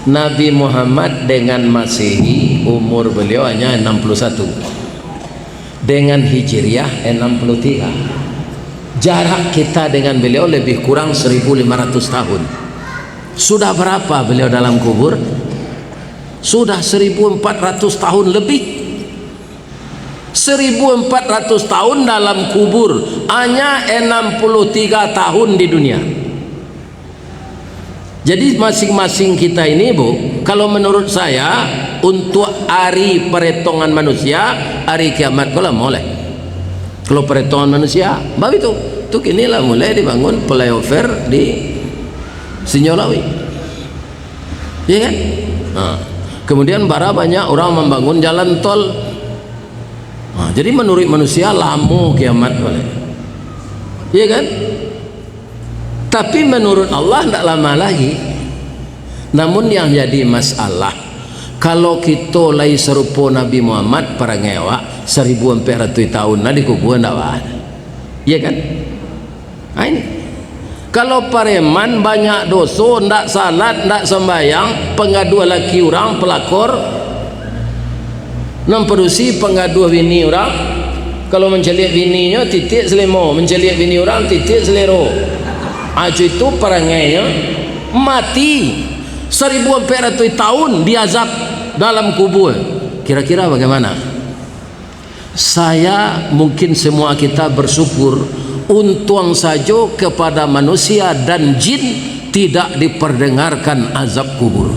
Nabi Muhammad dengan Masehi umur beliau hanya 61, dengan Hijriah 63. Jarak kita dengan beliau lebih kurang 1500 tahun. Sudah berapa beliau dalam kubur? Sudah 1400 tahun lebih. 1400 tahun dalam kubur, hanya 63 tahun di dunia. Jadi masing-masing kita ini, Bu, kalau menurut saya untuk hari perhitungan manusia, hari kiamat kalau mulai. Kalau perhitungan manusia, baru itu inilah mulai dibangun flyover di Sinyolawi, ya kan? Nah, kemudian banyak orang membangun jalan tol. Nah, jadi menurut manusia lama kiamat boleh, ya kan? Tapi menurut Allah tidak lama lagi. Namun yang jadi masalah, kalau kita lagi serupa Nabi Muhammad para ngewak 1400 tahun di kubur tidak ada, ya kan? Nah, ini kalau pareman banyak dosa, tidak salat, tidak sembahyang, pengadu laki orang pelakor, memperusi pengadu bini orang. Kalau mencelik bininya titik selemo, mencelik bini orang titik selero. Aja itu perangainya mati 1400 tahun diazab dalam kubur. Kira-kira bagaimana? Saya mungkin semua kita bersyukur untung saja kepada manusia dan jin tidak diperdengarkan azab kubur.